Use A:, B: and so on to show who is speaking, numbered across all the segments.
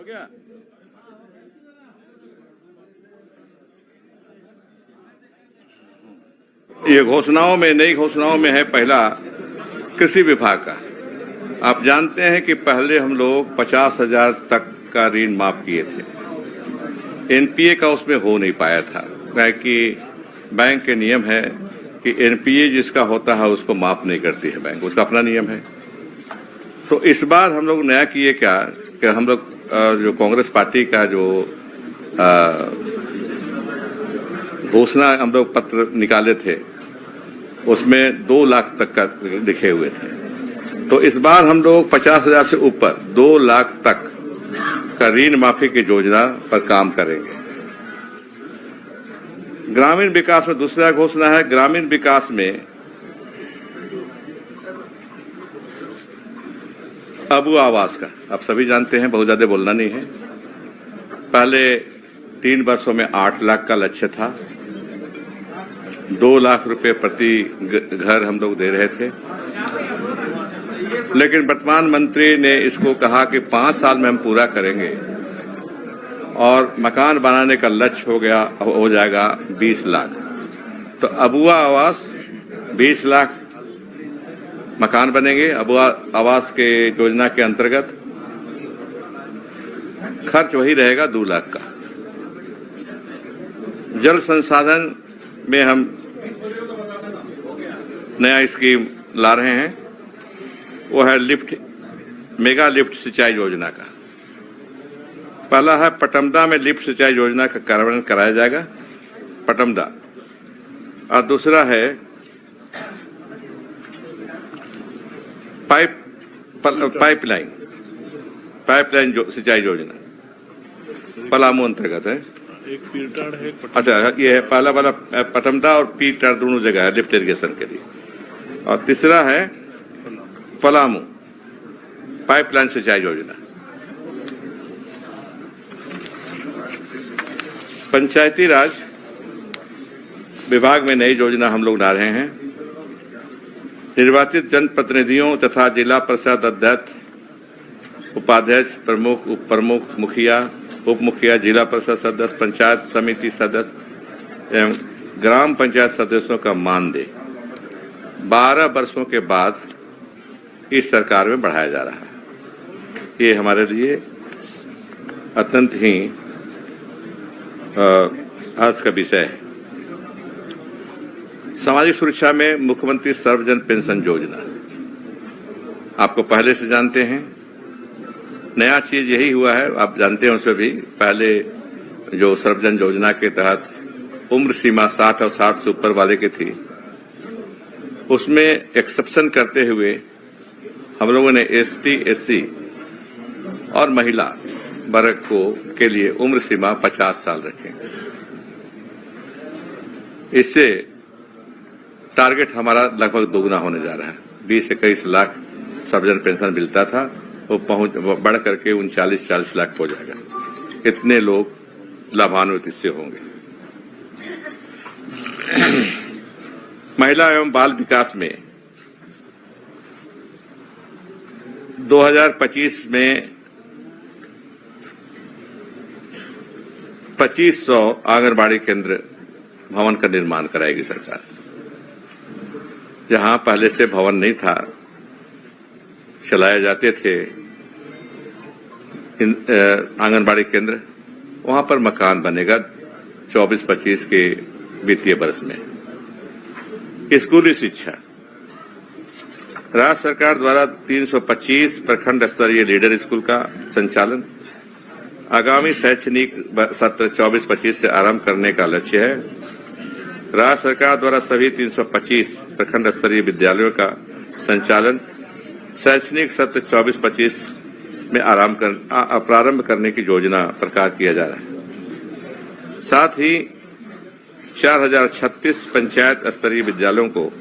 A: हो गया। ये घोषणाओं में, नई घोषणाओं में है पहला कृषि विभाग का। आप जानते हैं कि पहले हम लोग 50,000 तक का ऋण माफ किए थे। एनपीए का उसमें हो नहीं पाया था, क्योंकि बैंक के नियम है कि एनपीए जिसका होता है उसको माफ नहीं करती है बैंक, उसका अपना नियम है। तो इस बार हम लोग नया किए क्या कि हम लोग जो कांग्रेस पार्टी का जो घोषणा हम लोग पत्र निकाले थे उसमें 2 लाख तक का लिखे हुए थे। तो इस बार हम लोग 50,000 से ऊपर 2 लाख तक का ऋण माफी की योजना पर काम करेंगे। ग्रामीण विकास में दूसरा घोषणा है, ग्रामीण विकास में अबू आवास का। आप सभी जानते हैं, बहुत ज्यादा बोलना नहीं है। पहले 3 वर्षों में 8 लाख का लक्ष्य था, 2 लाख रुपए प्रति घर हम लोग दे रहे थे, लेकिन वर्तमान मंत्री ने इसको कहा कि 5 साल में हम पूरा करेंगे और मकान बनाने का लक्ष्य हो जाएगा 20 लाख। तो अबुआ आवास 20 लाख मकान बनेंगे। अबुआ आवास के योजना के अंतर्गत खर्च वही रहेगा 2 लाख का। जल संसाधन में हम नया स्कीम ला रहे हैं, वो है मेगा लिफ्ट सिंचाई योजना का। पहला है पटमदा में लिफ्ट सिंचाई योजना का कार्यान्वयन कराया जाएगा, पटमदा। और दूसरा है पाइपलाइन सिंचाई योजना पलामू अंतर्गत है।
B: एक पीटाड़ है।
A: अच्छा, ये है पहला वाला पटमदा और पीटाड़ दोनों जगह है लिफ्ट इरिगेशन के लिए। और तीसरा है पलामू पाइपलाइन सिंचाई योजना। पंचायती राज विभाग में नई योजना हम लोग ला रहे हैं। निर्वाचित जनप्रतिनिधियों तथा जिला परिषद अध्यक्ष, उपाध्यक्ष, प्रमुख, उप प्रमुख, मुखिया, उप मुखिया, जिला परिषद सदस्य, पंचायत समिति सदस्य एवं ग्राम पंचायत सदस्यों का मानदेय 12 वर्षों के बाद इस सरकार में बढ़ाया जा रहा है। ये हमारे लिए अत्यंत ही हर्ष का विषय है। सामाजिक सुरक्षा में मुख्यमंत्री सर्वजन पेंशन योजना, आपको पहले से जानते हैं। नया चीज यही हुआ है, आप जानते हैं उसमें भी पहले जो सर्वजन योजना के तहत उम्र सीमा 60 और 60 से ऊपर वाले की थी, उसमें एक्सेप्शन करते हुए हम लोगों ने एसटी, एससी और महिला वर्ग के लिए उम्र सीमा 50 साल रखें। इससे टारगेट हमारा लगभग दोगुना होने जा रहा है। 20 से 21 लाख सर्वजन पेंशन मिलता था, वो बढ़ करके 39-40 लाख हो जाएगा। इतने लोग लाभान्वित इससे होंगे। महिला एवं बाल विकास में 2025 में 2500 आंगनबाड़ी केंद्र भवन का निर्माण कराएगी सरकार। जहां पहले से भवन नहीं था, चलाए जाते थे आंगनबाड़ी केंद्र, वहां पर मकान बनेगा 24-25 के वित्तीय वर्ष में। स्कूली शिक्षा, राज्य सरकार द्वारा 325 प्रखंड स्तरीय लीडर स्कूल का संचालन आगामी शैक्षणिक सत्र 24-25 से आरंभ करने का लक्ष्य है। राज्य सरकार द्वारा सभी 325 प्रखंड स्तरीय विद्यालयों का संचालन शैक्षणिक सत्र 24-25 में प्रारंभ करने की योजना प्रकार किया जा रहा है। साथ ही 4036 पंचायत स्तरीय विद्यालयों को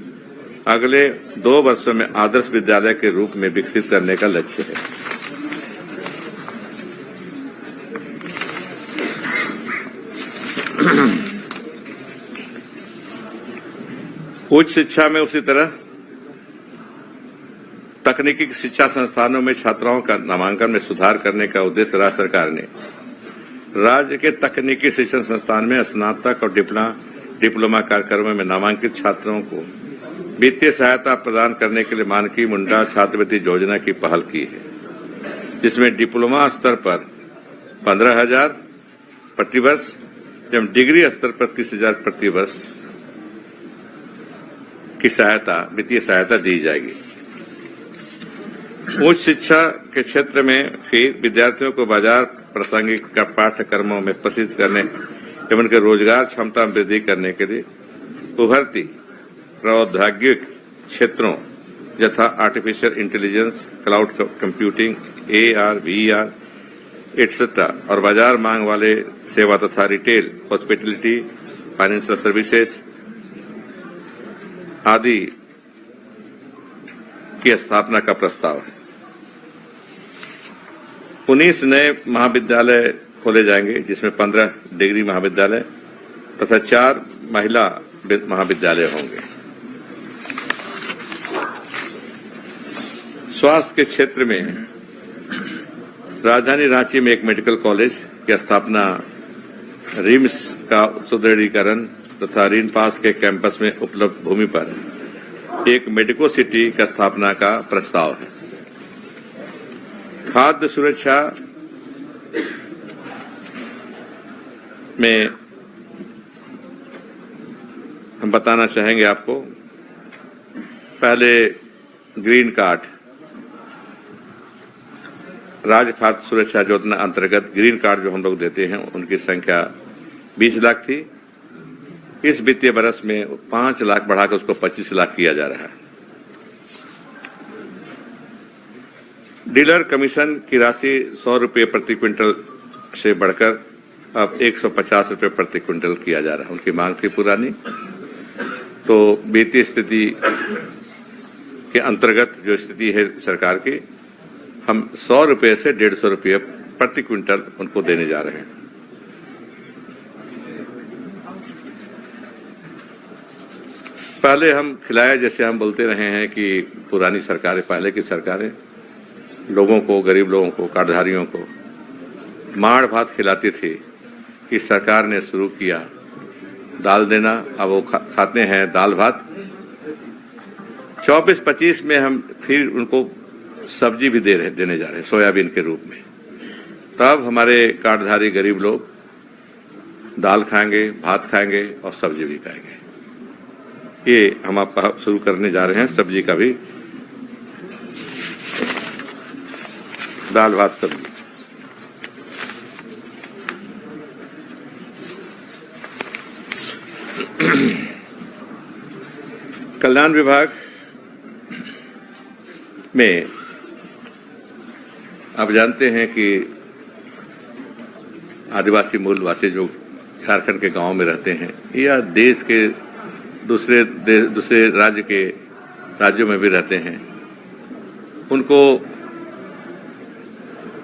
A: अगले 2 वर्षों में आदर्श विद्यालय के रूप में विकसित करने का लक्ष्य है। उच्च शिक्षा में उसी तरह तकनीकी शिक्षा संस्थानों में छात्राओं का नामांकन में सुधार करने का उद्देश्य राज्य सरकार ने राज्य के तकनीकी शिक्षण संस्थान में स्नातक और डिप्लोमा कार्यक्रमों में नामांकित छात्रों को वित्तीय सहायता प्रदान करने के लिए मानकी मुंडा छात्रवृत्ति योजना की पहल की है, जिसमें डिप्लोमा स्तर पर 15,000 प्रतिवर्ष एवं डिग्री स्तर पर 30,000 प्रतिवर्ष की वित्तीय सहायता दी जाएगी। उच्च शिक्षा के क्षेत्र में फिर विद्यार्थियों को बाजार प्रासंगिक पाठ्यक्रमों में प्रसिद्ध करने एवं उनके रोजगार क्षमता में वृद्धि करने के लिए उभरती प्रौद्योगिक क्षेत्रों यथा artificial intelligence, cloud computing, AR, VR etcetera और बाजार मांग वाले सेवा तथा रिटेल, हॉस्पिटलिटी, फाइनेंशियल सर्विसेज आदि की स्थापना का प्रस्ताव है। 19 नए महाविद्यालय खोले जाएंगे, जिसमें 15 डिग्री महाविद्यालय तथा 4 महिला महाविद्यालय होंगे। स्वास्थ्य के क्षेत्र में राजधानी रांची में एक मेडिकल कॉलेज की स्थापना, रिम्स का सुदृढ़ीकरण तथा रीनपास के कैंपस में उपलब्ध भूमि पर एक मेडिको सिटी का स्थापना का प्रस्ताव है। खाद्य सुरक्षा में हम बताना चाहेंगे आपको, पहले ग्रीन कार्ड, राज्य खाद्य सुरक्षा योजना अंतर्गत ग्रीन कार्ड जो हम लोग देते हैं उनकी संख्या 20 लाख थी। इस वित्तीय वर्ष में 5 लाख बढ़ाकर उसको 25 लाख किया जा रहा है। डीलर कमीशन की राशि 100 रुपये प्रति क्विंटल से बढ़कर अब 150 रुपये प्रति क्विंटल किया जा रहा है। उनकी मांग थी पुरानी, तो वित्तीय स्थिति के अंतर्गत जो स्थिति है सरकार की, हम 100 रुपये से 150 रुपये प्रति क्विंटल उनको देने जा रहे हैं। पहले हम खिलाया, जैसे हम बोलते रहे हैं कि पुरानी सरकारें, पहले की सरकारें लोगों को, गरीब लोगों को, कार्डधारियों को माड़ भात खिलाती थी। इस सरकार ने शुरू किया दाल देना, अब वो खाते हैं दाल भात। 24-25 में हम फिर उनको सब्जी भी देने जा रहे हैं, सोयाबीन के रूप में। तब हमारे कार्डधारी गरीब लोग दाल खाएंगे, भात खाएंगे और सब्जी भी खाएंगे। ये हम आपका शुरू करने जा रहे हैं, सब्जी का भी, दाल भात सब्जी। कल्याण विभाग में आप जानते हैं कि आदिवासी मूलवासी जो झारखंड के गांव में रहते हैं या देश के दूसरे राज्यों में भी रहते हैं, उनको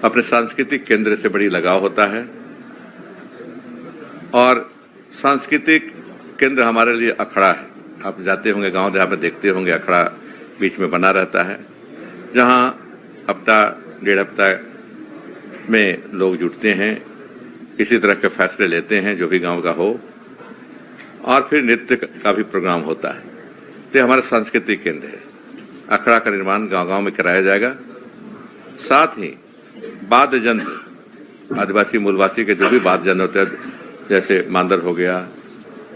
A: अपने सांस्कृतिक केंद्र से बड़ी लगाव होता है। और सांस्कृतिक केंद्र हमारे लिए अखड़ा है। आप जाते होंगे गांव देहात में, देखते होंगे अखड़ा बीच में बना रहता है, जहां हफ्ता 1.5 हफ्ता में लोग जुटते हैं, किसी तरह के फैसले लेते हैं जो भी गांव का हो, और फिर नृत्य का भी प्रोग्राम होता है। तो हमारा सांस्कृतिक केंद्र है। अखड़ा का निर्माण गांव-गांव में कराया जाएगा। साथ ही वाद्य यंत्र, आदिवासी मूलवासी के जो भी वाद्य यंत्र होते हैं, जैसे मांदर हो गया,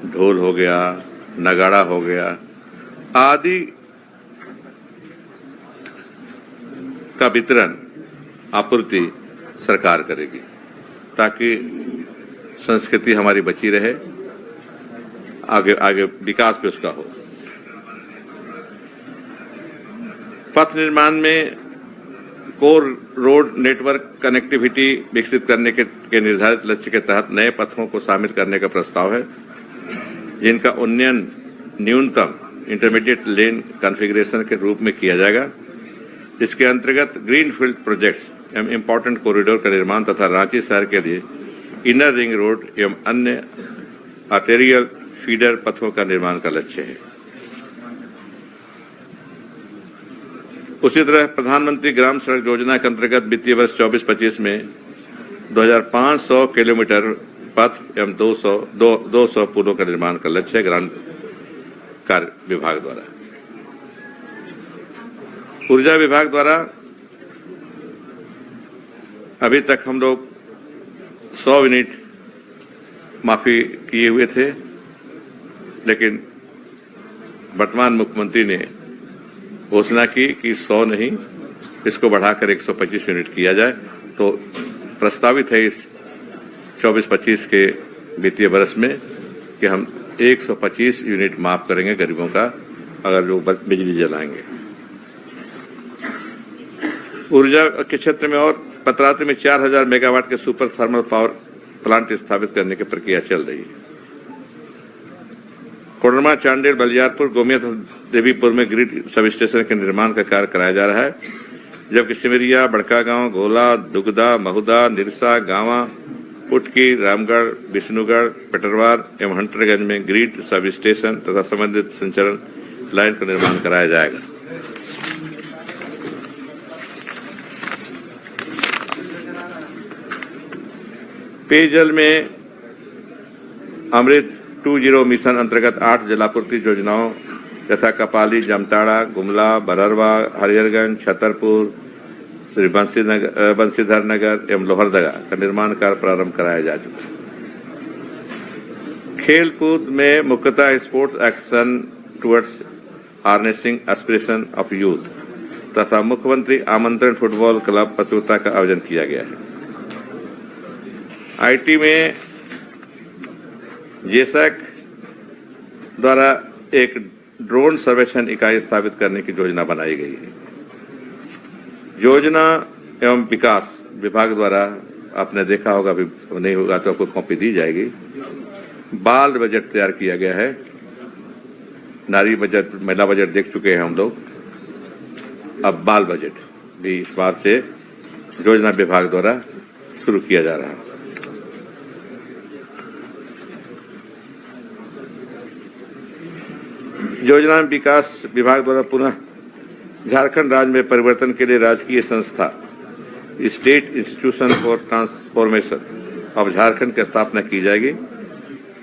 A: ढोल हो गया, नगाड़ा हो गया आदि का वितरण, आपूर्ति सरकार करेगी, ताकि संस्कृति हमारी बची रहे, आगे विकास भी उसका हो। पथ निर्माण में कोर रोड नेटवर्क कनेक्टिविटी विकसित करने के निर्धारित लक्ष्य के तहत नए पथों को शामिल करने का प्रस्ताव है, जिनका उन्नयन न्यूनतम इंटरमीडिएट लेन कॉन्फ़िगरेशन के रूप में किया जाएगा। इसके अंतर्गत ग्रीनफील्ड प्रोजेक्ट्स एवं इम्पोर्टेंट कॉरिडोर का निर्माण तथा रांची शहर के लिए इनर रिंग रोड एवं अन्य आर्टेरियल फीडर पथों का निर्माण का लक्ष्य है। उसी तरह प्रधानमंत्री ग्राम सड़क योजना के अंतर्गत वित्तीय वर्ष 24-25 में 2500 किलोमीटर पथ एवं 200 पुलों का निर्माण का लक्ष्य है ग्राम कार्य विभाग द्वारा। ऊर्जा विभाग द्वारा अभी तक हम लोग 100 यूनिट माफी किए हुए थे, लेकिन वर्तमान मुख्यमंत्री ने घोषणा की कि 100 नहीं, इसको बढ़ाकर 125 यूनिट किया जाए। तो प्रस्तावित है इस 24-25 के वित्तीय वर्ष में कि हम 125 यूनिट माफ करेंगे गरीबों का, अगर जो बिजली जलाएंगे। ऊर्जा के क्षेत्र में और पतरातू में 4000 मेगावाट के सुपर थर्मल पावर प्लांट स्थापित करने की प्रक्रिया चल रही है। कोडरमा, चांडेल, बलियारपुर, गोमिया तथा देवीपुर में ग्रिड सब स्टेशन के निर्माण का कार्य कराया जा रहा है, जबकि सिमरिया, बड़कागांव, गोला, दुगदा, महुदा, निरसा, गांवा, पुटकी, रामगढ़, विष्णुगढ़, पेटरवार एवं हंटरगंज में ग्रिड सब स्टेशन तथा संबंधित संचरण लाइन का निर्माण कराया जाएगा। पेयजल में अमृत 2.0 मिशन अंतर्गत 8 जलापूर्ति योजनाओं यथा कपाली, जमताड़ा, गुमला, बररवा, हरिहरगंज, छतरपुर, श्री बंशीधर नगर एवं लोहरदगा का निर्माण कार्य प्रारंभ कराया जा चुका है। खेल कूद में मुख्यतः sports action towards harnessing aspiration of youth तथा मुख्यमंत्री आमंत्रण फुटबॉल क्लब प्रतियोगिता का आयोजन किया गया है। आईटी में जेसैक द्वारा एक ड्रोन सर्वेक्षण इकाई स्थापित करने की योजना बनाई गई है। योजना एवं विकास विभाग द्वारा आपने देखा होगा, अभी नहीं होगा तो आपको कॉपी दी जाएगी। बाल बजट तैयार किया गया है। नारी बजट, महिला बजट देख चुके हैं हम लोग, अब बाल बजट भी इस बार से योजना विभाग द्वारा शुरू किया जा रहा है। योजना विकास विभाग द्वारा पुनः झारखंड राज्य में परिवर्तन के लिए राजकीय संस्था state institution for transformation of Jharkhand की स्थापना की जाएगी।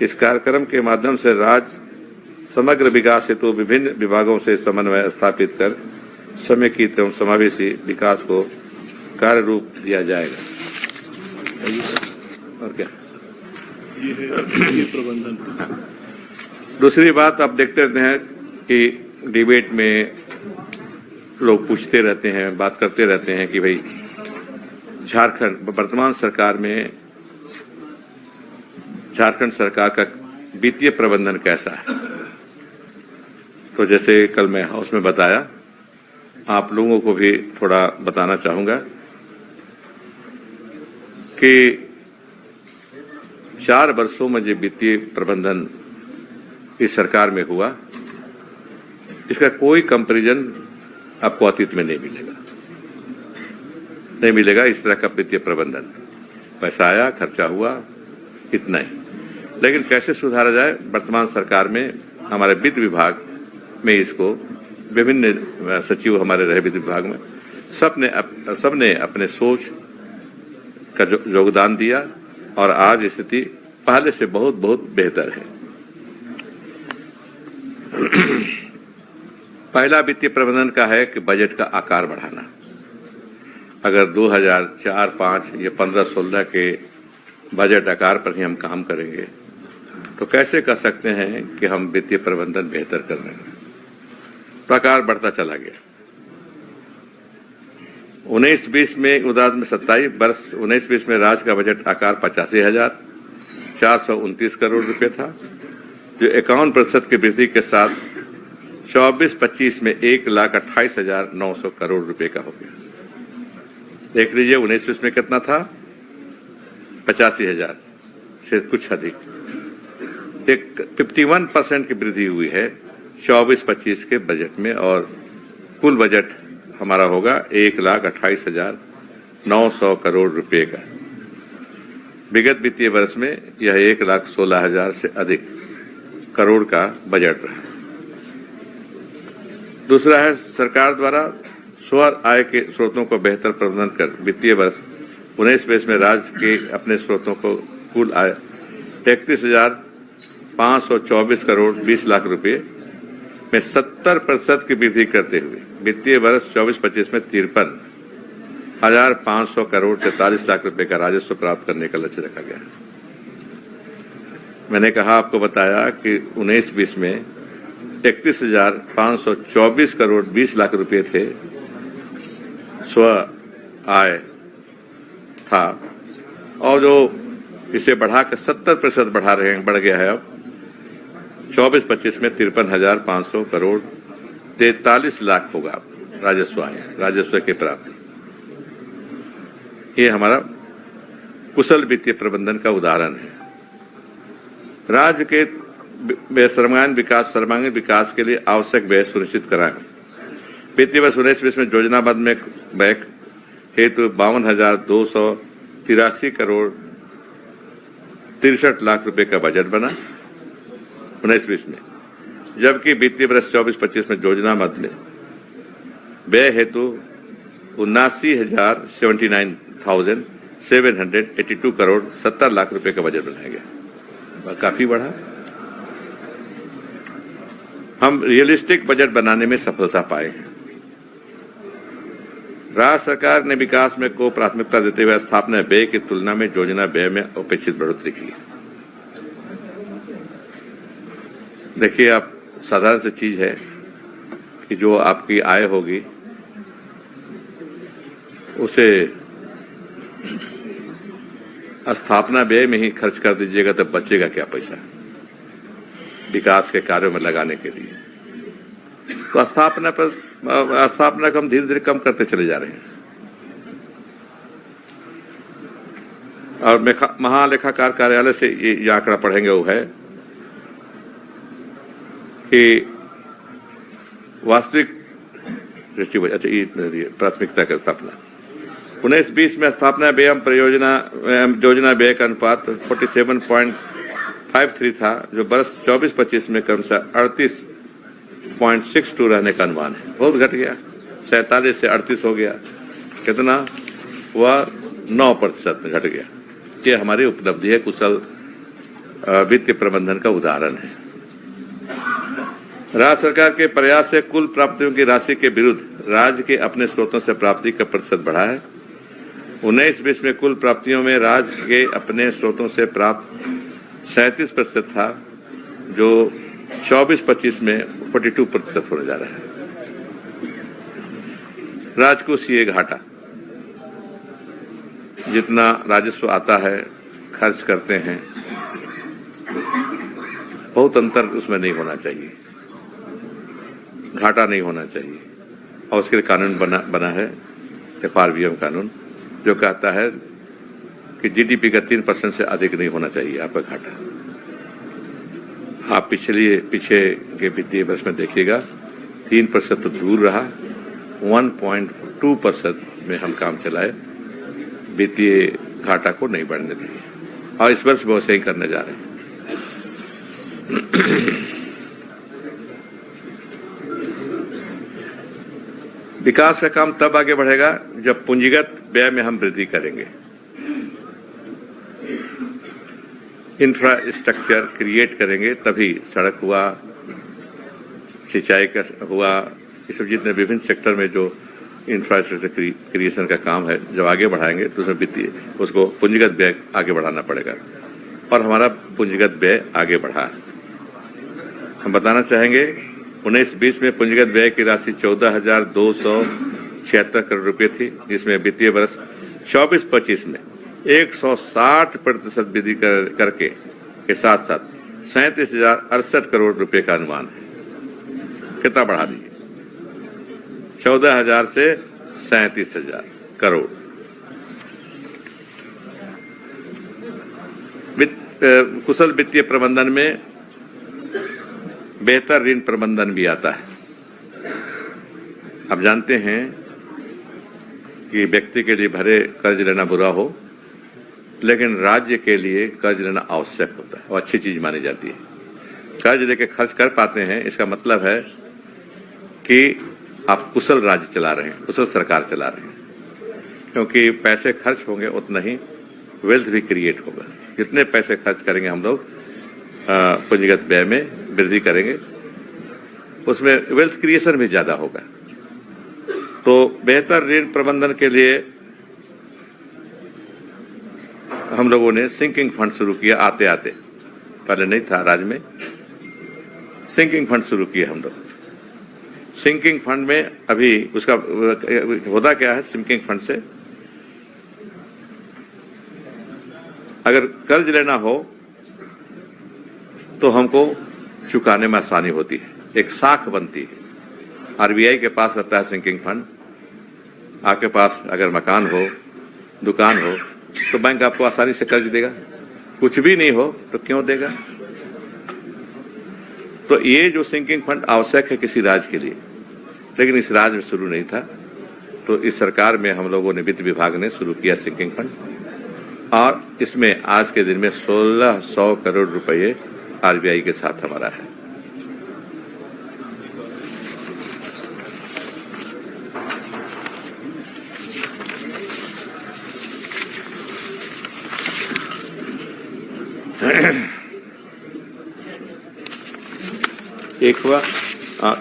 A: इस कार्यक्रम के माध्यम से राज्य समग्र विकास हेतु विभिन्न विभागों से समन्वय स्थापित कर समेकित एवं समावेशी विकास को कार्य रूप दिया जाएगा। और क्या ये प्रबंधन। दूसरी बात, आप देखते रहते हैं कि डिबेट में लोग पूछते रहते हैं, बात करते रहते हैं कि भाई झारखंड वर्तमान सरकार में झारखंड सरकार का वित्तीय प्रबंधन कैसा है। तो जैसे कल मैं हाउस में बताया, आप लोगों को भी थोड़ा बताना चाहूंगा कि 4 वर्षों में जो वित्तीय प्रबंधन इस सरकार में हुआ, इसका कोई कंपैरिजन आपको अतीत में नहीं मिलेगा। इस तरह का वित्तीय प्रबंधन, पैसा आया, खर्चा हुआ, इतना ही। लेकिन कैसे सुधारा जाए, वर्तमान सरकार में हमारे वित्त विभाग में इसको विभिन्न सचिव हमारे रहे वित्त विभाग में, सबने अपने सोच का योगदान दिया और आज स्थिति पहले से बहुत बहुत बेहतर है। पहला वित्तीय प्रबंधन का है कि बजट का आकार बढ़ाना। अगर 2004, 5 या 15-16 के बजट आकार पर ही हम काम करेंगे तो कैसे कर सकते हैं कि हम वित्तीय प्रबंधन बेहतर कर रहे हैं। तो आकार बढ़ता चला गया। 19-20 में उदाहरण में 27 वर्ष 19-20 में राज्य का बजट आकार 85,429 करोड़ रुपए था, जो 51% की वृद्धि के साथ 24-25 में 1,28,900 करोड़ रुपए का हो गया। देख लीजिए 19-20 में कितना था, 85,000 से कुछ अधिक, एक 51% की वृद्धि हुई है 24-25 के बजट में, और कुल बजट हमारा होगा 1,28,900 करोड़ रुपए का। विगत वित्तीय वर्ष में यह 1,16,000 से अधिक करोड़ का बजट रहा। दूसरा है सरकार द्वारा स्व आय के स्रोतों को बेहतर प्रबंधन कर वित्तीय वर्ष 19-20 में राज्य के अपने स्रोतों को कुल आय 33,524 करोड़ 20 लाख रुपए में 70% की वृद्धि करते हुए वित्तीय वर्ष 24-25 में 53,500 करोड़ 43 लाख रुपए का राजस्व प्राप्त करने का लक्ष्य रखा गया। मैंने कहा, आपको बताया कि 19-20 में 31,524 करोड़ 20 लाख रुपए थे, स्व आय था, और जो इसे बढ़ाकर 70% बढ़ गया है। अब 24-25 में 53,500 करोड़ 43 लाख होगा राजस्व आय, राजस्व की प्राप्ति। ये हमारा कुशल वित्तीय प्रबंधन का उदाहरण है। राज्य के सर्वांगीण विकास के लिए आवश्यक व्यय सुनिश्चित कराएं। वित्तीय वर्ष 19-20 में योजनाबद्ध में व्यय हेतु 52,283 करोड़ 63 लाख रुपए का बजट बना 19-20 में, जबकि वित्तीय वर्ष 24-25 में योजनाबद्ध में व्यय हेतु 79,782 करोड़ 70 लाख रुपए का बजट बनाया गया। काफी बढ़ा। हम रियलिस्टिक बजट बनाने में सफलता पाए हैं। राज्य सरकार ने विकास में को प्राथमिकता देते हुए स्थापना व्यय की तुलना में योजना व्यय में अपेक्षित बढ़ोतरी की। देखिए, आप साधारण सी चीज है कि जो आपकी आय होगी उसे स्थापना व्यय में ही खर्च कर दीजिएगा तो बचेगा क्या पैसा विकास के कार्यों में लगाने के लिए। तो स्थापना को हम धीरे धीरे कम करते चले जा रहे हैं। और महालेखाकार कार्यालय से ये आंकड़ा पढ़ेंगे, वो है कि वास्तविक प्राथमिकता का स्थापना 19-20 में स्थापना व्यय योजना व्यय का अनुपात 47.53 था, जो वर्ष 24-25 में क्रमशः 38.62 रहने का अनुमान है। बहुत घट गया, 47 से 38 हो गया। कितना हुआ? 9% घट गया। ये हमारी उपलब्धि है, कुशल वित्तीय प्रबंधन का उदाहरण है। राज्य सरकार के प्रयास से कुल प्राप्तियों की राशि के विरुद्ध राज्य के अपने स्रोतों से प्राप्ति का प्रतिशत बढ़ा है। 19-20 में कुल प्राप्तियों में राज्य के अपने स्रोतों से प्राप्त 37% था, जो 24-25 में 42% होने जा रहा है। राजकोषीय घाटा, जितना राजस्व आता है खर्च करते हैं, बहुत अंतर उसमें नहीं होना चाहिए, घाटा नहीं होना चाहिए। और उसके लिए कानून बना है FRBM कानून, जो कहता है कि GDP का 3% से अधिक नहीं होना चाहिए आपका घाटा। आप पीछे के वित्तीय वर्ष में देखिएगा 3% तो दूर रहा, 1.2% में हम काम चलाए, वित्तीय घाटा को नहीं बढ़ने दिए, और इस वर्ष भी वैसे ही करने जा रहे हैं। विकास का काम तब आगे बढ़ेगा जब पूंजीगत व्यय में हम वृद्धि करेंगे, इंफ्रास्ट्रक्चर क्रिएट करेंगे, तभी सड़क हुआ, सिंचाई का हुआ, ये सब जितने विभिन्न सेक्टर में जो इंफ्रास्ट्रक्चर क्रिएशन का काम है, जब आगे बढ़ाएंगे तो उसमें वित्तीय उसको पूंजीगत व्यय आगे बढ़ाना पड़ेगा। और हमारा पूंजीगत व्यय आगे बढ़ा। हम बताना चाहेंगे 19-20 में पूंजीगत व्यय की राशि 14,276 करोड़ रुपए थी, जिसमें वित्तीय वर्ष 24-25 में 160% वृद्धि करके के साथ साथ 37,068 करोड़ रुपए का अनुमान है। कितना बढ़ा दिए? 14,000 से 37,000 करोड़। कुशल वित्तीय प्रबंधन में बेहतर ऋण प्रबंधन भी आता है। आप जानते हैं कि व्यक्ति के लिए भरे कर्ज लेना बुरा हो, लेकिन राज्य के लिए कर्ज लेना आवश्यक होता है और अच्छी चीज मानी जाती है। कर्ज लेके खर्च कर पाते हैं, इसका मतलब है कि आप कुशल राज्य चला रहे हैं, कुशल सरकार चला रहे हैं, क्योंकि पैसे खर्च होंगे उतना ही वेल्थ भी क्रिएट होगा। जितने पैसे खर्च करेंगे हम लोग पूंजीगत व्यय में वृद्धि करेंगे, उसमें वेल्थ क्रिएशन भी ज्यादा होगा। तो बेहतर ऋण प्रबंधन के लिए हम लोगों ने सिंकिंग फंड शुरू किया। आते आते पहले नहीं था राज्य में, सिंकिंग फंड शुरू किया हम लोग। सिंकिंग फंड में अभी उसका होता क्या है, सिंकिंग फंड से अगर कर्ज लेना हो तो हमको चुकाने में आसानी होती है, एक साख बनती है। आरबीआई के पास रहता है सिंकिंग फंड, आपके पास अगर मकान हो, दुकान हो, तो बैंक आपको आसानी से कर्ज देगा। कुछ भी नहीं हो तो क्यों देगा? तो ये जो सिंकिंग फंड आवश्यक है किसी राज्य के लिए, लेकिन इस राज्य में शुरू नहीं था। तो इस सरकार में हम लोगों ने, वित्त विभाग ने शुरू किया सिंकिंग फंड, और इसमें आज के दिन में 1600 करोड़ रुपए आरबीआई के साथ हमारा है। एक हुआ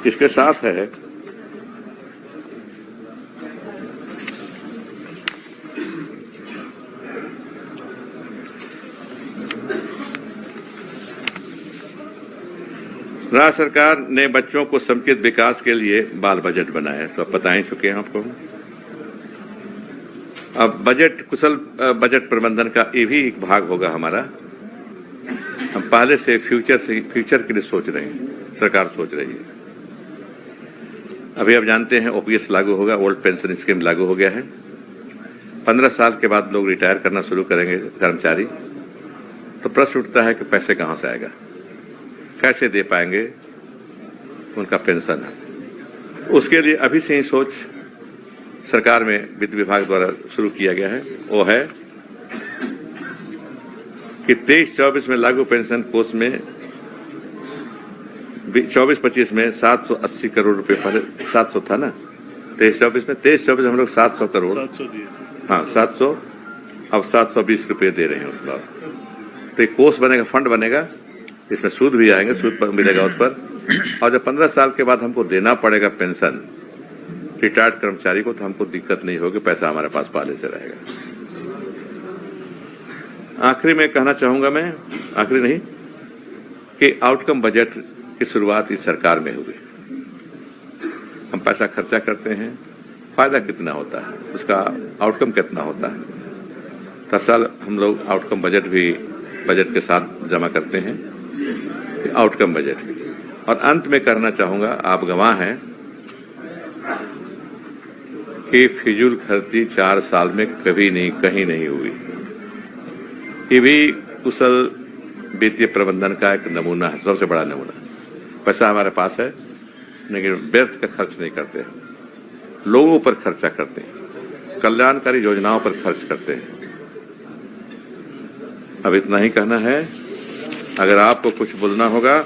A: इसके साथ है राज्य सरकार ने बच्चों को समुचित विकास के लिए बाल बजट बनाया, तो आप बता ही चुके हैं आपको। अब बजट, कुशल बजट प्रबंधन का ये भी एक भाग होगा हमारा। हम पहले से फ्यूचर के लिए सोच रहे हैं, सरकार सोच रही है। अभी आप जानते हैं ओपीएस लागू होगा, ओल्ड पेंशन स्कीम लागू हो गया है। 15 साल के बाद लोग रिटायर करना शुरू करेंगे कर्मचारी, तो प्रश्न उठता है कि पैसे कहां से आएगा, कैसे दे पाएंगे उनका पेंशन। उसके लिए अभी से ही सोच सरकार में वित्त विभाग द्वारा शुरू किया गया है। वो है कि 23-24 में लागू पेंशन कोष में 24-25 में 780 करोड़ रुपए, पहले 700 था ना, 23-24 हम लोग 700 करोड़,
B: 700 दिए,
A: हाँ 700, अब 720 रुपए दे रहे हैं उस पर। तो एक कोष बनेगा, फंड बनेगा, इसमें सूद भी आएंगे, सूद पर मिलेगा उस पर। और जब 15 साल के बाद हमको देना पड़ेगा पेंशन रिटायर्ड कर्मचारी को, तो हमको दिक्कत नहीं होगी, पैसा हमारे पास पहले से रहेगा। आखिरी में कहना चाहूंगा मैं, आखिरी नहीं, कि आउटकम बजट की शुरुआत इस सरकार में हुई। हम पैसा खर्चा करते हैं, फायदा कितना होता है, उसका आउटकम कितना होता है। हर साल हम लोग आउटकम बजट भी बजट के साथ जमा करते हैं, आउटकम बजट भी। और अंत में करना चाहूंगा, आप गवाह हैं कि फिजूल खर्ची 4 साल में कभी नहीं, कहीं नहीं हुई। ये भी कुशल वित्तीय प्रबंधन का एक नमूना है, सबसे बड़ा नमूना। पैसा हमारे पास है, लेकिन व्यर्थ का खर्च नहीं करते, लोगों पर खर्चा करते हैं, कल्याणकारी योजनाओं पर खर्च करते हैं। अब इतना ही कहना है। अगर आपको कुछ बोलना होगा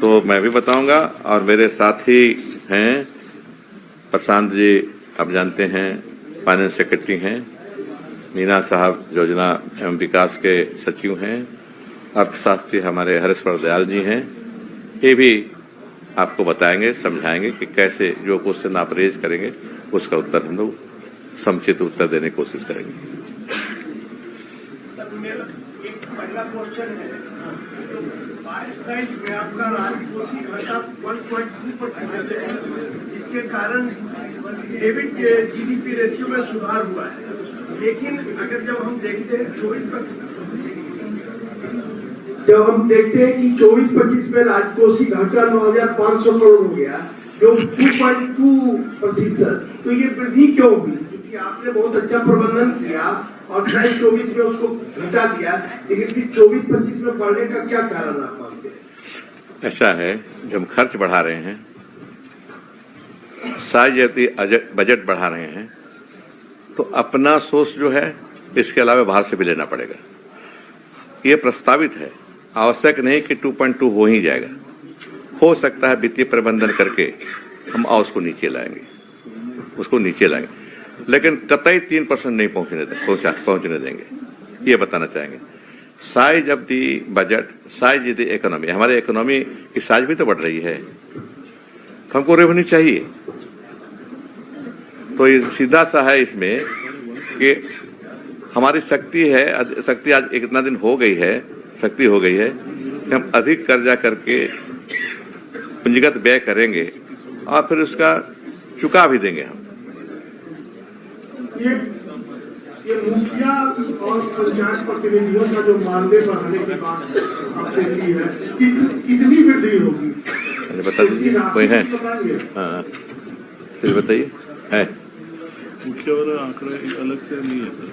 A: तो मैं भी बताऊंगा, और मेरे साथी हैं प्रशांत जी, आप जानते हैं फाइनेंस सेक्रेटरी हैं, मीना साहब योजना एवं विकास के सचिव हैं, अर्थशास्त्री हमारे हरेश्वर दयाल जी हैं। ये भी आपको बताएंगे, समझाएंगे कि कैसे जो क्वेश्चन आप रेज करेंगे उसका उत्तर हम लोग समुचित उत्तर देने की कोशिश करेंगे।
C: एक पहला क्वेश्चन है, जो 22 में आपका राजकोषीय घाटा 1.2% है, जिसके कारण डेबिट जीडीपी रेशियो में सुधार हुआ है। लेकिन अगर जब हम देखते हैं 24-25 में राजकोषीय घाटा 9,500 करोड़ हो गया, जो 2.2%, तो ये वृद्धि क्यों हुई? क्योंकि आपने बहुत अच्छा प्रबंधन किया और 23-24 में उसको घटा दिया, लेकिन फिर 24-25 में बढ़ने का क्या कारण आप मानते हैं?
A: ऐसा है, जब हम खर्च बढ़ा रहे हैं, साइज बजट बढ़ा रहे हैं, तो अपना सोर्स जो है इसके अलावा बाहर से भी लेना पड़ेगा। ये प्रस्तावित है, आवश्यक नहीं कि 2.2 हो ही जाएगा। हो सकता है वित्तीय प्रबंधन करके हम और उसको नीचे लाएंगे, उसको नीचे लाएंगे, लेकिन कतई 3% नहीं पहुंचने देंगे, ये बताना चाहेंगे। Size of the budget, size the economy, हमारे इकोनॉमी की साइज भी तो बढ़ रही है, तो हमको रेवेन्यू चाहिए। तो ये सीधा सा है इसमें कि हमारी शक्ति आज इतना दिन हो गई है, शक्ति हो गई है कि हम अधिक कर्जा करके पूंजीगत व्यय करेंगे और फिर उसका चुका भी देंगे हम।
C: ये मुखिया और पंचायत प्रतिनिधियों का जो मानदेय बढ़ाने की बात आपसे की है, कितनी वृद्धि होगी?
A: बता दीजिए, कोई है? हाँ, फिर बताइए। है
B: मुख्य और आंकड़ा एक अलग से नहीं है सर।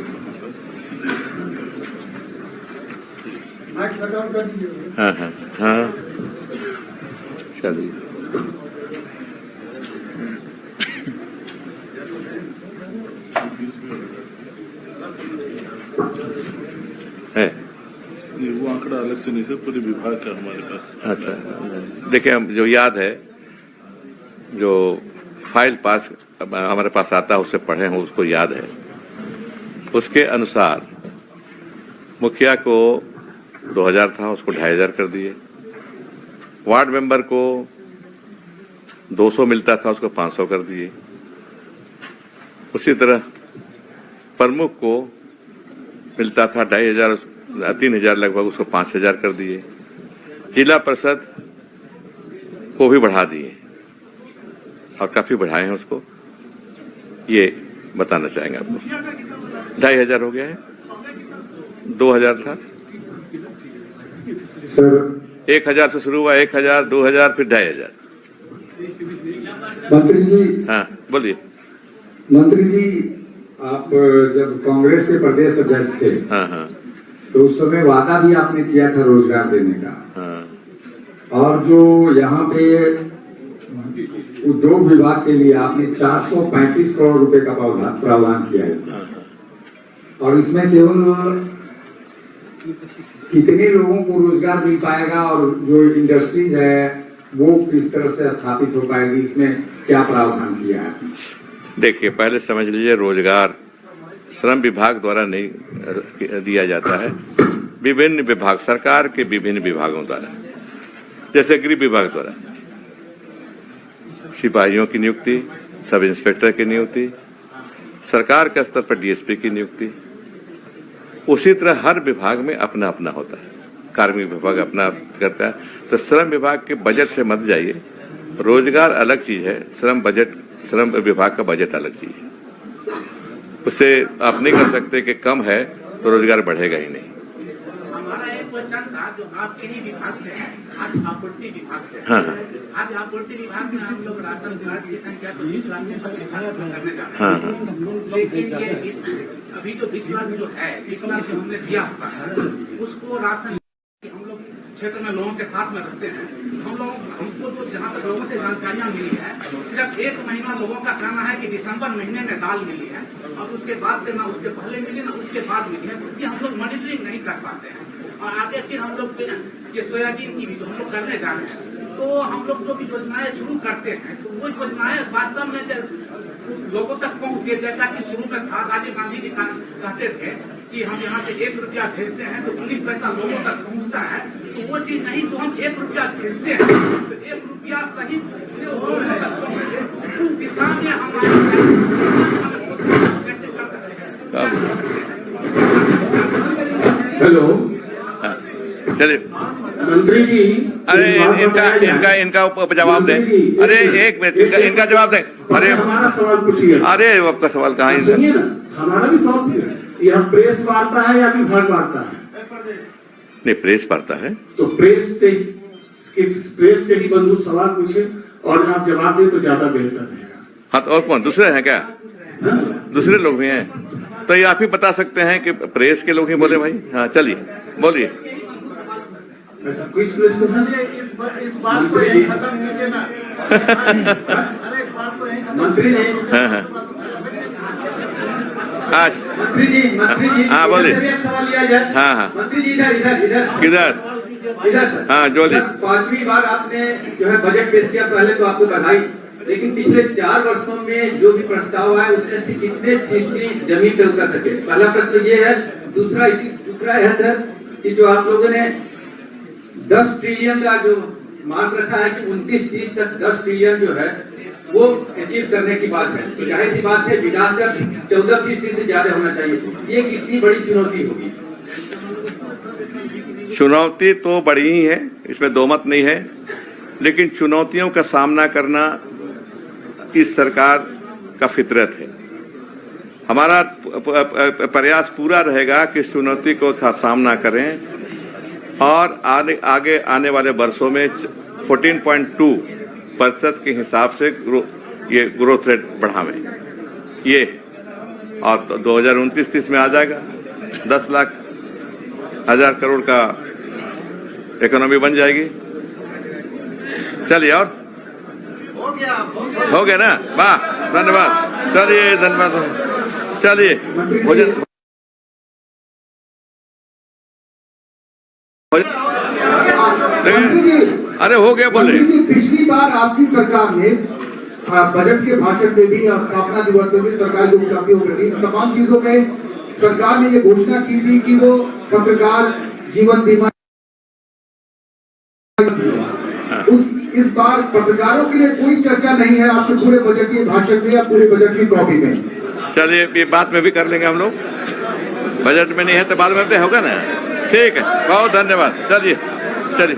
A: हाँ हाँ हाँ, चलिए। है
B: वो आंकड़ा अलग से नहीं सर, पूरे विभाग का हमारे पास।
A: अच्छा, देखिए, हम जो याद है, जो फाइल पास हमारे पास आता है उससे पढ़े हैं, उसको याद है। उसके अनुसार मुखिया को 2000 था, उसको 2500 कर दिए। वार्ड मेंबर को 200 मिलता था, उसको 500 कर दिए। उसी तरह प्रमुख को मिलता था 2500 3000 लगभग, उसको 5000 कर दिए। जिला परिषद को भी बढ़ा दिए और काफी बढ़ाए हैं उसको, ये बताना चाहेंगे आपको। 2500 हो गया है, 2000 था
D: सर।
A: 1000 से शुरू हुआ, 1000, 2000, फिर 2500।
D: मंत्री जी।
A: हाँ बोलिए।
D: मंत्री जी, आप जब कांग्रेस के प्रदेश अध्यक्ष थे,
A: हाँ हाँ
D: तो उस समय वादा भी आपने किया था रोजगार देने का।
A: हाँ।
D: और जो यहाँ पे उद्योग विभाग के लिए आपने 435 करोड़ रुपए का प्रावधान किया है, और इसमें केवल कितने लोगों को रोजगार मिल पाएगा और जो इंडस्ट्रीज है वो किस तरह से स्थापित हो पाएगी, इसमें क्या प्रावधान किया है?
A: देखिए, पहले समझ लीजिए, रोजगार श्रम विभाग द्वारा नहीं दिया जाता है, विभिन्न विभाग, सरकार के विभिन्न विभागों द्वारा, जैसे गृह विभाग द्वारा सिपाहियों की नियुक्ति, सब इंस्पेक्टर की नियुक्ति, सरकार के स्तर पर डीएसपी की नियुक्ति। उसी तरह हर विभाग में अपना अपना होता है, कार्मिक विभाग अपना करता है। तो श्रम विभाग के बजट से मत जाइए, रोजगार अलग चीज है, श्रम विभाग का बजट अलग चीज है। उससे आप नहीं कर सकते कि कम है तो रोजगार बढ़ेगा ही नहीं।
E: हमारा एक क्वेश्चन था जो आपके ही विभाग से है, आज आपूर्ति विभाग से।
A: हाँ।
E: आज आपूर्ति विभाग में हम लोग राशन कार्ड की संख्या तो 20 लाख में करने जा रहे हैं।
A: हाँ।
E: लेकिन ये अभी जो 20 लाख जो है, 20 लाख जो हमने दिया हुआ है, उसको राशन हम लोग क्षेत्र में लोगों के साथ में रहते हैं। हमको जो जहाँ तक लोगों से जानकारियाँ मिली है, सिर्फ 1 महीना लोगों का कहना है कि दिसंबर महीने में दाल मिली है, और उसके बाद से ना उसके पहले मिली ना उसके बाद मिली है, उसकी हम लोग मॉनिटरिंग नहीं कर पाते हैं। और आगे फिर हम लोग ये सोयाबीन की भी जो हम लोग करने जा रहे हैं, तो हम लोग जो भी योजनाएं शुरू करते हैं, तो वो योजनाएं वास्तव में लोगों तक पहुँचे। जैसा कि शुरू में था, राजीव गांधी जी कहते थे कि हम यहाँ से 1 रुपया भेजते हैं तो 19 पैसा लोगों तक पहुँचता है, तो वो चीज नहीं, तो हम 1 रुपया भेजते हैं तो 1 रुपया सही लोगों तक पहुँचे। उस दिशा में हमारे कैसे कर सकते हैं?
D: हेलो,
A: चलिए।
D: मंत्री जी।
A: अरे इनका जवाब दें। अरे एक मिनट, इनका जवाब दें। अरे
C: हमारा सवाल पूछिए।
A: अरे आपका सवाल कहाँ है?
C: सुनिए ना, हमारा भी सवाल पूछिए। यह प्रेस वार्ता है या विभाग वार्ता है?
A: नहीं, प्रेस वार्ता है।
C: तो प्रेस के ही बंधु सवाल पूछे और आप जवाब दें तो ज्यादा बेहतर रहेगा।
A: हाँ, तो और कौन दूसरे हैं क्या? दूसरे लोग भी हैं, तो ये आप ही बता सकते हैं कि प्रेस के लोग ही बोले भाई। हाँ चलिए, बोलिए।
C: ऐसा कुछ प्रेस तो है?
E: इस बात को यही खत्म कीजिए ना। अरे इस बात को यही
D: मंत्री जी।
A: हाँ हाँ आज
D: मंत्री जी।
A: हाँ, बोलिए।
D: एक सवाल लिया जाए।
A: हाँ हाँ।
D: मंत्री जी, इधर
A: किधर?
D: सर।
A: हाँ, जो
D: 5वीं बार आपने जो है बजट पेश किया, पहले तो आपको बधाई।
F: लेकिन पिछले 4 वर्षों में जो भी प्रस्ताव आया उसमें से कितने फीसदी जमीन पे उतर सके? पहला प्रश्न ये है। दूसरा है सर कि जो आप लोगों ने 10 ट्रिलियन का जो मार्क रखा है कि 29-30 तक 10 ट्रिलियन जो है वो अचीव करने की बात है, तो जाहिर सी बात है विकास दर 14% से ज्यादा होना चाहिए। ये कितनी बड़ी चुनौती होगी?
A: चुनौती तो बड़ी ही है, इसमें दो मत नहीं है, लेकिन चुनौतियों का सामना करना इस सरकार का फितरत है। हमारा प्रयास पूरा रहेगा कि इस चुनौती को सामना करें और आगे आने वाले वर्षों में 14.2% के हिसाब से ये ग्रोथ रेट बढ़ावें। ये और 2029-30 में आ जाएगा 10,00,000 करोड़ का इकोनॉमी बन जाएगी। चलिए और हो गया ना? वाह, धन्यवाद। चलिए धन्यवाद। चलिए अरे हो गया बोले।
G: पिछली बार आपकी सरकार ने बजट के भाषण में भी और स्थापना दिवस में भी सरकार जो उपलब्धियों में तमाम चीजों में सरकार ने ये घोषणा की थी कि वो पत्रकार जीवन बीमा इस बार पत्रकारों के लिए कोई चर्चा नहीं है आपके पूरे बजट के भाषण में या पूरे बजट की कॉपी में।
A: चलिए ये बात में भी कर लेंगे हम लोग। बजट में नहीं है तो बाद में होगा ना। ठीक है, बहुत धन्यवाद। चलिए चलिए।